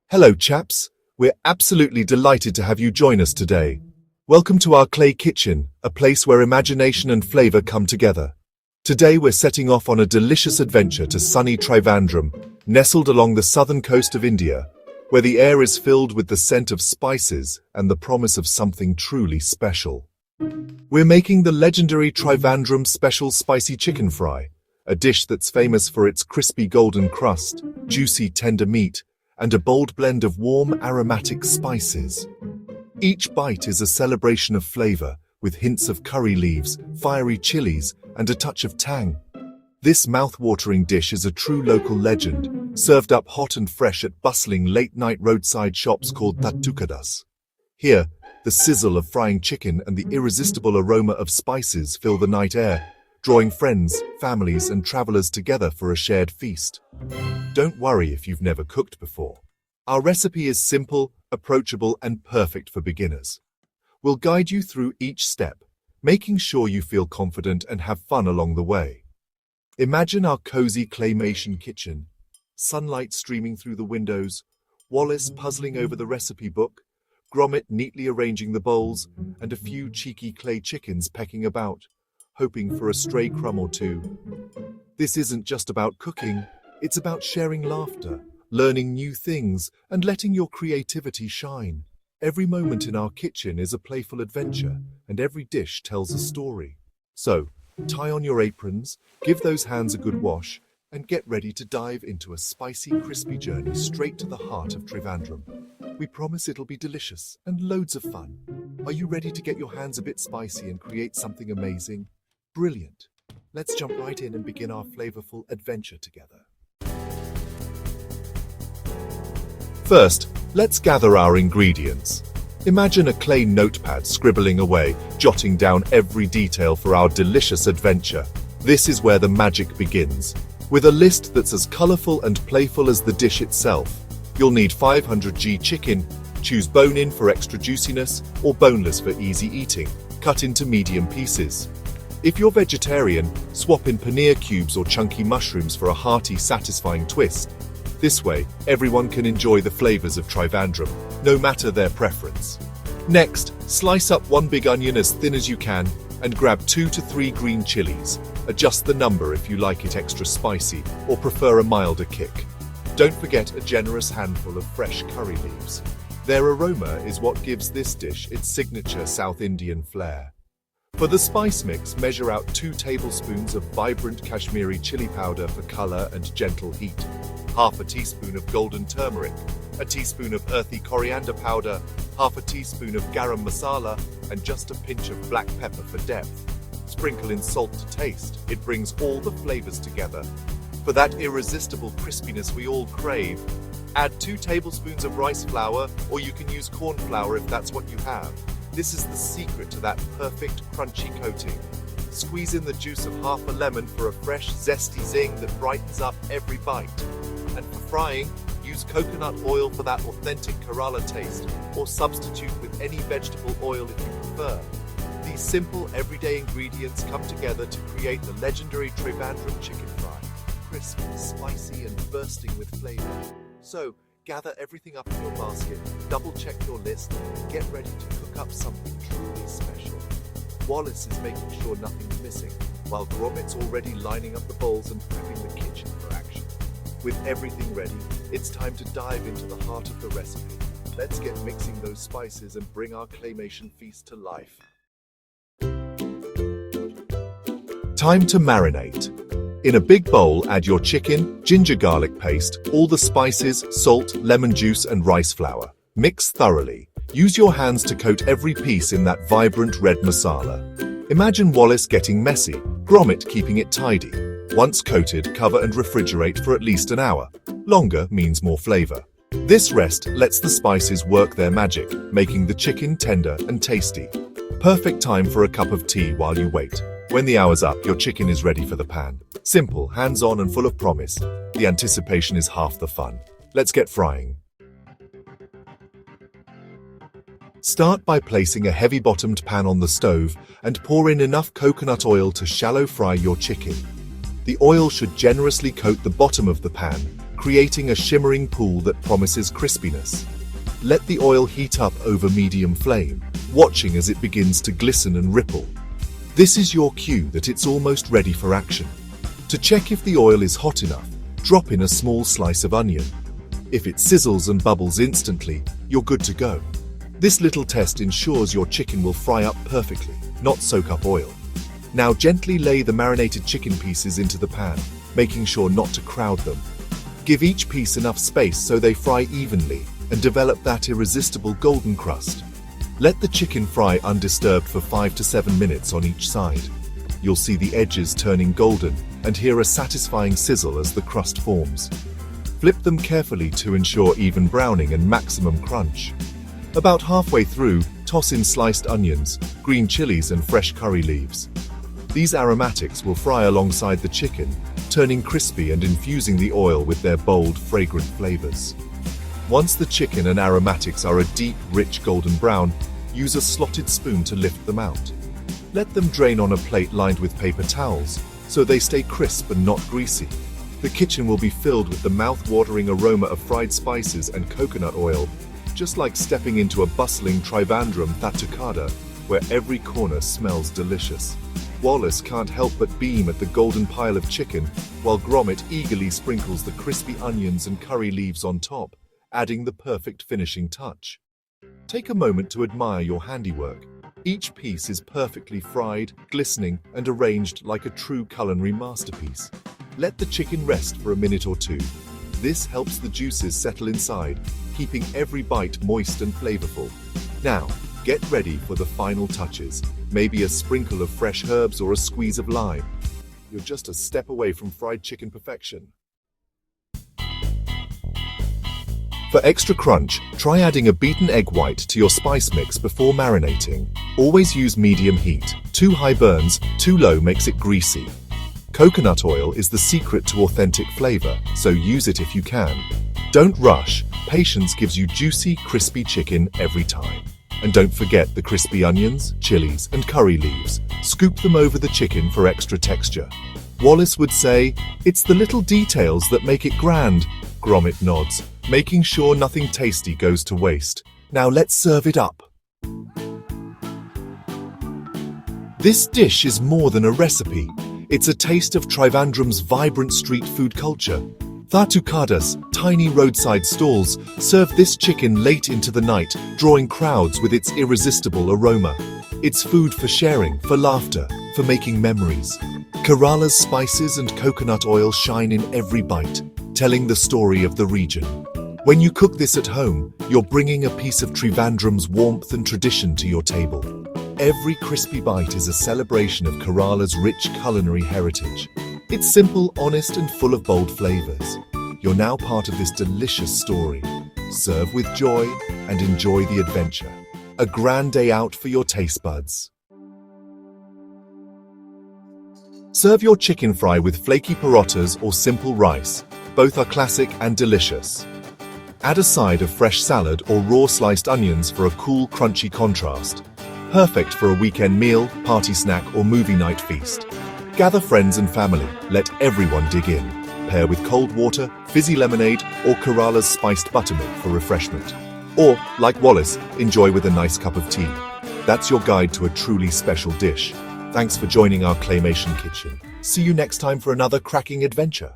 Hello chaps, we're absolutely delighted to have you join us today. Welcome to our clay kitchen, a place where imagination and flavor come together. Today we're setting off on a delicious adventure to sunny Trivandrum, nestled along the southern coast of India, where the air is filled with the scent of spices and the promise of something truly special. We're making the legendary Trivandrum special spicy chicken fry, a dish that's famous for its crispy golden crust, juicy tender meat, and a bold blend of warm, aromatic spices. Each bite is a celebration of flavor, with hints of curry leaves, fiery chilies, and a touch of tang. This mouth-watering dish is a true local legend, served up hot and fresh at bustling late-night roadside shops called tattukadas. Here, the sizzle of frying chicken and the irresistible aroma of spices fill the night air, drawing friends, families, and travelers together for a shared feast. Don't worry if you've never cooked before. Our recipe is simple, approachable, and perfect for beginners. We'll guide you through each step, making sure you feel confident and have fun along the way. Imagine our cozy claymation kitchen, sunlight streaming through the windows, Wallace puzzling over the recipe book, Gromit neatly arranging the bowls, and a few cheeky clay chickens pecking about, hoping for a stray crumb or two. This isn't just about cooking, it's about sharing laughter, learning new things, and letting your creativity shine. Every moment in our kitchen is a playful adventure, and every dish tells a story. So, tie on your aprons, give those hands a good wash, and get ready to dive into a spicy, crispy journey straight to the heart of Trivandrum. We promise it'll be delicious and loads of fun. Are you ready to get your hands a bit spicy and create something amazing? Brilliant! Let's jump right in and begin our flavorful adventure together. First, let's gather our ingredients. Imagine a clay notepad scribbling away, jotting down every detail for our delicious adventure. This is where the magic begins. With a list that's as colorful and playful as the dish itself, you'll need 500g chicken. Choose bone-in for extra juiciness or boneless for easy eating. Cut into medium pieces. If you're vegetarian, swap in paneer cubes or chunky mushrooms for a hearty, satisfying twist. This way, everyone can enjoy the flavors of Trivandrum, no matter their preference. Next, slice up one big onion as thin as you can and grab 2 to 3 green chilies. Adjust the number if you like it extra spicy or prefer a milder kick. Don't forget a generous handful of fresh curry leaves. Their aroma is what gives this dish its signature South Indian flair. For the spice mix, measure out 2 tablespoons of vibrant Kashmiri chili powder for color and gentle heat, half a teaspoon of golden turmeric, a teaspoon of earthy coriander powder, half a teaspoon of garam masala, and just a pinch of black pepper for depth. Sprinkle in salt to taste. It brings all the flavors together. For that irresistible crispiness we all crave, add 2 tablespoons of rice flour, or you can use corn flour if that's what you have. This is the secret to that perfect crunchy coating. Squeeze in the juice of half a lemon for a fresh, zesty zing that brightens up every bite. And for frying, use coconut oil for that authentic Kerala taste, or substitute with any vegetable oil if you prefer. These simple, everyday ingredients come together to create the legendary Trivandrum chicken fry. Crisp, spicy, and bursting with flavor. So, gather everything up in your basket, double-check your list, and get ready to cook up something truly special. Wallace is making sure nothing's missing, while Gromit's already lining up the bowls and prepping the kitchen for action. With everything ready, it's time to dive into the heart of the recipe. Let's get mixing those spices and bring our claymation feast to life. Time to marinate. In a big bowl, add your chicken, ginger garlic paste, all the spices, salt, lemon juice, and rice flour. Mix thoroughly. Use your hands to coat every piece in that vibrant red masala. Imagine Wallace getting messy, Gromit keeping it tidy. Once coated, cover and refrigerate for at least an hour. Longer means more flavor. This rest lets the spices work their magic, making the chicken tender and tasty. Perfect time for a cup of tea while you wait. When the hour's up, your chicken is ready for the pan. Simple, hands-on, and full of promise. The anticipation is half the fun. Let's get frying. Start by placing a heavy-bottomed pan on the stove and pour in enough coconut oil to shallow fry your chicken. The oil should generously coat the bottom of the pan, creating a shimmering pool that promises crispiness. Let the oil heat up over medium flame, watching as it begins to glisten and ripple. This is your cue that it's almost ready for action. To check if the oil is hot enough, drop in a small slice of onion. If it sizzles and bubbles instantly, you're good to go. This little test ensures your chicken will fry up perfectly, not soak up oil. Now gently lay the marinated chicken pieces into the pan, making sure not to crowd them. Give each piece enough space so they fry evenly and develop that irresistible golden crust. Let the chicken fry undisturbed for 5 to 7 minutes on each side. You'll see the edges turning golden and hear a satisfying sizzle as the crust forms. Flip them carefully to ensure even browning and maximum crunch. About halfway through, toss in sliced onions, green chilies and fresh curry leaves. These aromatics will fry alongside the chicken, turning crispy and infusing the oil with their bold, fragrant flavors. Once the chicken and aromatics are a deep, rich golden brown, use a slotted spoon to lift them out. Let them drain on a plate lined with paper towels, so they stay crisp and not greasy. The kitchen will be filled with the mouth-watering aroma of fried spices and coconut oil, just like stepping into a bustling Trivandrum thattuccada, where every corner smells delicious. Wallace can't help but beam at the golden pile of chicken, while Gromit eagerly sprinkles the crispy onions and curry leaves on top, adding the perfect finishing touch. Take a moment to admire your handiwork. Each piece is perfectly fried, glistening, and arranged like a true culinary masterpiece. Let the chicken rest for a minute or two. This helps the juices settle inside, keeping every bite moist and flavorful. Now, get ready for the final touches. Maybe a sprinkle of fresh herbs or a squeeze of lime. You're just a step away from fried chicken perfection. For extra crunch, try adding a beaten egg white to your spice mix before marinating. Always use medium heat. Too high burns, too low makes it greasy. Coconut oil is the secret to authentic flavor, so use it if you can. Don't rush. Patience gives you juicy, crispy chicken every time. And don't forget the crispy onions, chilies, and curry leaves. Scoop them over the chicken for extra texture. Wallace would say, "It's the little details that make it grand." Gromit nods, making sure nothing tasty goes to waste. Now let's serve it up. This dish is more than a recipe. It's a taste of Trivandrum's vibrant street food culture. Thattuccadas, tiny roadside stalls, serve this chicken late into the night, drawing crowds with its irresistible aroma. It's food for sharing, for laughter, for making memories. Kerala's spices and coconut oil shine in every bite, telling the story of the region. When you cook this at home, you're bringing a piece of Trivandrum's warmth and tradition to your table. Every crispy bite is a celebration of Kerala's rich culinary heritage. It's simple, honest, and full of bold flavors. You're now part of this delicious story. Serve with joy and enjoy the adventure. A grand day out for your taste buds. Serve your chicken fry with flaky parotas or simple rice. Both are classic and delicious. Add a side of fresh salad or raw sliced onions for a cool, crunchy contrast. Perfect for a weekend meal, party snack, or movie night feast. Gather friends and family, let everyone dig in. Pair with cold water, fizzy lemonade, or Kerala's spiced buttermilk for refreshment. Or, like Wallace, enjoy with a nice cup of tea. That's your guide to a truly special dish. Thanks for joining our Claymation Kitchen. See you next time for another cracking adventure.